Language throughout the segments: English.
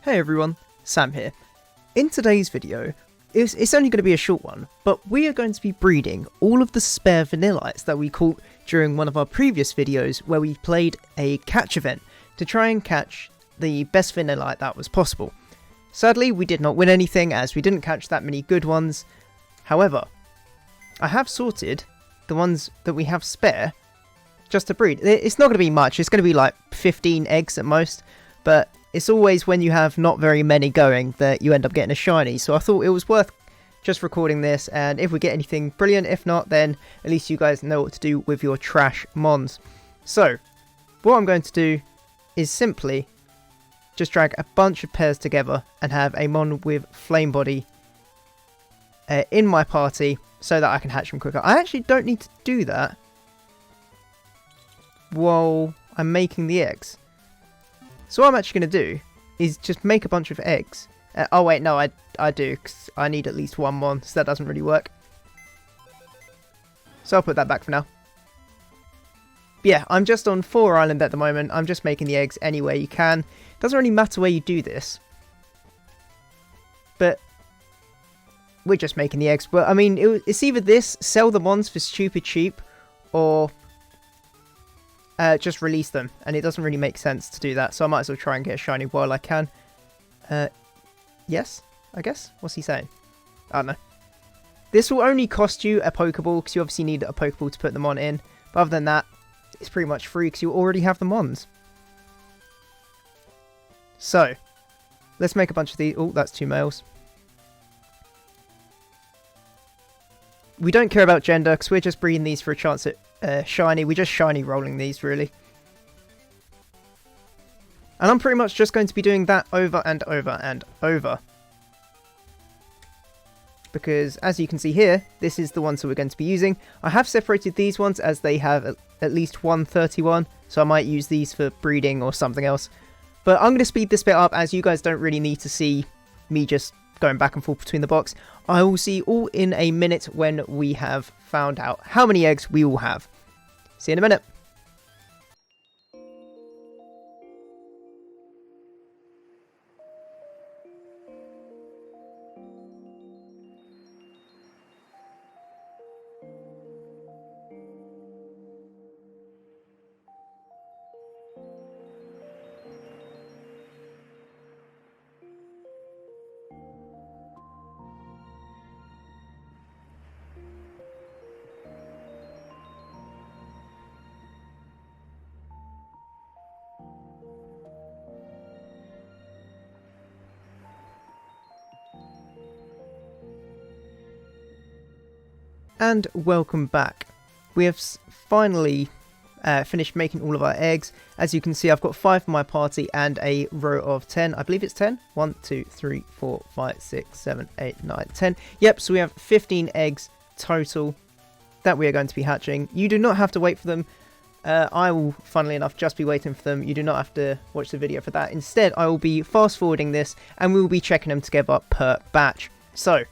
Hey everyone, Sam here. In today's video, it's only going to be a short one, but we are going to be breeding all of the spare Vanillites that we caught during one of our previous videos where we played a catch event to try and catch the best Vanillite that was possible. Sadly, we did not win anything as we didn't catch that many good ones. However, I have sorted the ones that we have spare just to breed. It's not going to be much, it's going to be like 15 eggs at most, but it's always when you have not very many going that you end up getting a shiny, so I thought it was worth just recording this, and if we get anything brilliant, if not, then at least you guys know what to do with your trash mons. So, what I'm going to do is simply just drag a bunch of pairs together and have a mon with flame body in my party so that I can hatch them quicker. I actually don't need to do that while I'm making the eggs. So what I'm actually going to do is just make a bunch of eggs. Oh wait, no, I do, because I need at least one mon, so that doesn't really work. So I'll put that back for now. Yeah, I'm just on 4 Island at the moment. I'm just making the eggs anywhere you can. Doesn't really matter where you do this. But we're just making the eggs. But I mean, it's either this, sell the mons for stupid cheap, or just release them, and it doesn't really make sense to do that, so I might as well try and get a shiny while I can. Yes, I guess? What's he saying? I don't know. This will only cost you a Pokeball, because you obviously need a Pokeball to put them on in, but other than that, it's pretty much free, because you already have the mons. So, let's make a bunch of these. Oh, that's 2 males. We don't care about gender, because we're just breeding these for a chance at shiny. We're just shiny rolling these, really. And I'm pretty much just going to be doing that over and over and over. Because, as you can see here, this is the ones that we're going to be using. I have separated these ones as they have at least 131, so I might use these for breeding or something else. But I'm going to speed this bit up, as you guys don't really need to see me just going back and forth between the box. I will see you all in a minute when we have found out how many eggs we all have. See you in a minute. And welcome back. We have finally finished making all of our eggs. As you can see, I've got 5 in my party and a row of 10. I believe it's 10. 1, 2, 3, 4, 5, 6, 7, 8, 9, 10. Yep, so we have 15 eggs total that we are going to be hatching. You do not have to wait for them. I will, funnily enough, just be waiting for them. You do not have to watch the video for that. Instead, I will be fast forwarding this and we will be checking them together per batch. So,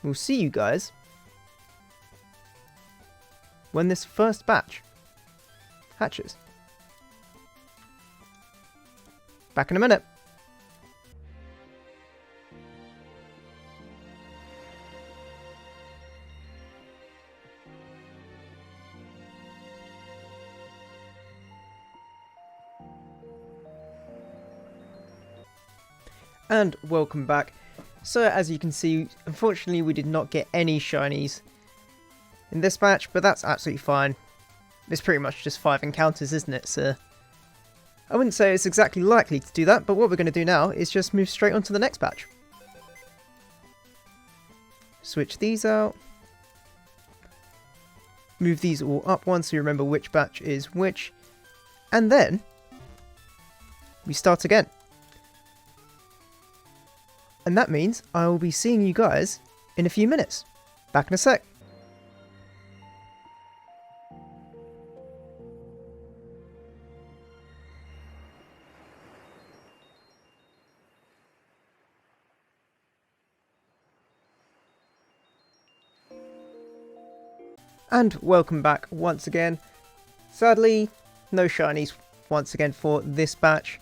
we'll see you guys when this first batch hatches. Back in a minute. And welcome back. So as you can see, unfortunately we did not get any shinies in this match, but that's absolutely fine. It's pretty much just 5 encounters, isn't it? So I wouldn't say it's exactly likely to do that, but what we're going to do now is just move straight on to the next batch. Switch these out. Move these all up one so you remember which batch is which. And then we start again. And that means I will be seeing you guys in a few minutes. Back in a sec. And welcome back once again. Sadly, no shinies once again for this batch.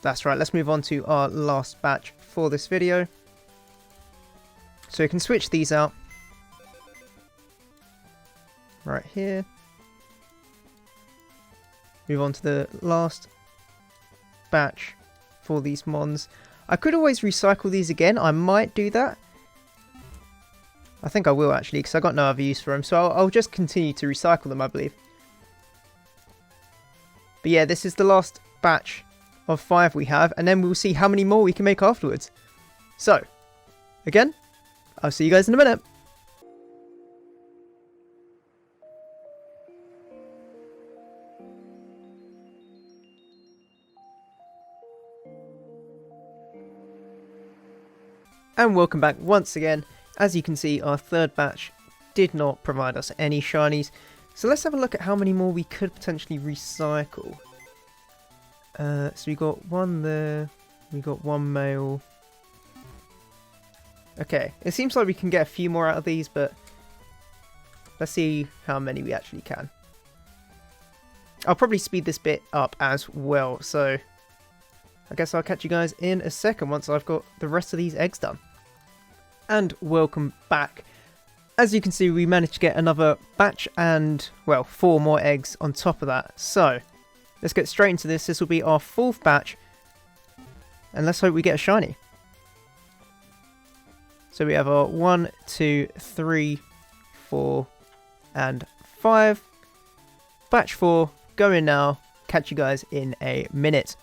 That's right, let's move on to our last batch for this video. So we can switch these out. Right here. Move on to the last batch for these mons. I could always recycle these again. I might do that. I think I will actually, because I got no other use for them. So I'll just continue to recycle them, I believe. But yeah, this is the last batch of 5 we have, and then we'll see how many more we can make afterwards. So, again, I'll see you guys in a minute. And welcome back once again. As you can see, our third batch did not provide us any shinies. So let's have a look at how many more we could potentially recycle. So we got one there, we got one male. Okay, it seems like we can get a few more out of these, but let's see how many we actually can. I'll probably speed this bit up as well, so I guess I'll catch you guys in a second once I've got the rest of these eggs done. And welcome back. As you can see, we managed to get another batch and, well, 4 more eggs on top of that. So, let's get straight into this. This will be our 4th batch. And let's hope we get a shiny. So we have our 1, 2, 3, 4, and 5. Batch 4, going now. Catch you guys in a minute.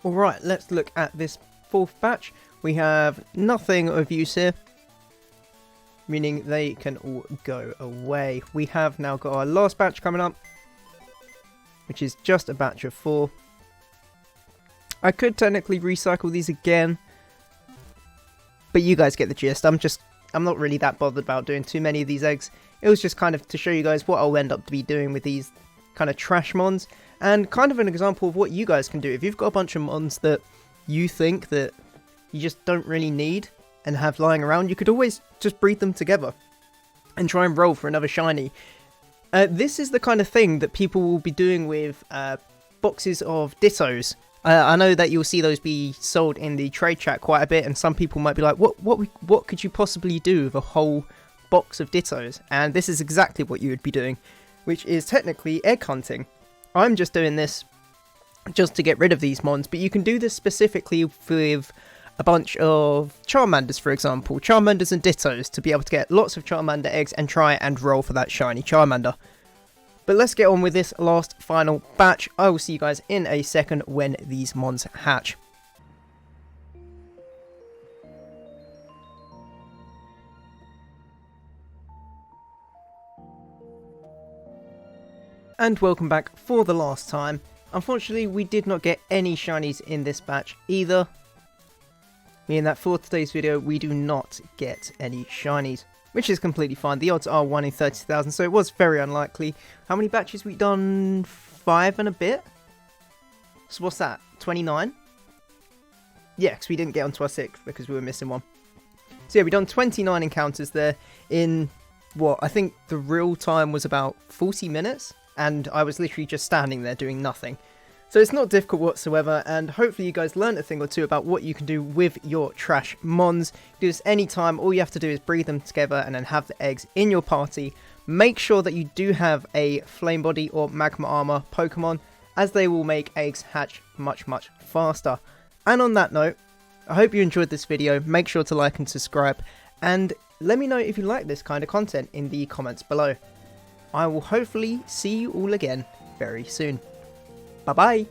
Alright, let's look at this 4th batch. We have nothing of use here, meaning they can all go away. We have now got our last batch coming up, which is just a batch of 4. I could technically recycle these again, but you guys get the gist. I'm not really that bothered about doing too many of these eggs. It was just kind of to show you guys what I'll end up to be doing with these kind of trash mons, and kind of an example of what you guys can do. If you've got a bunch of mons that you think that you just don't really need and have lying around, you could always just breed them together and try and roll for another shiny. This is the kind of thing that people will be doing with boxes of Dittos. I know that you'll see those be sold in the trade chat quite a bit, and some people might be like, what could you possibly do with a whole box of Dittos? And this is exactly what you would be doing, which is technically egg hunting. I'm just doing this just to get rid of these mons, but you can do this specifically with a bunch of Charmanders, for example. Charmanders and Dittos, to be able to get lots of Charmander eggs and try and roll for that shiny Charmander. But let's get on with this last final batch. I will see you guys in a second when these mons hatch. And welcome back for the last time. Unfortunately, we did not get any shinies in this batch either. Meaning that for today's video, we do not get any shinies, which is completely fine. The odds are 1 in 30,000, so it was very unlikely. How many batches we done? 5 and a bit? So what's that? 29? Yeah, because we didn't get onto our 6th because we were missing one. So yeah, we done 29 encounters there in, what, I think the real time was about 40 minutes. And I was literally just standing there doing nothing. So it's not difficult whatsoever, and hopefully you guys learned a thing or two about what you can do with your trash mons. Do this anytime. All you have to do is breed them together and then have the eggs in your party. Make sure that you do have a Flame Body or Magma Armor Pokemon, as they will make eggs hatch much faster. And on that note, I hope you enjoyed this video. Make sure to like and subscribe, and let me know if you like this kind of content in the comments below. I will hopefully see you all again very soon. Bye bye!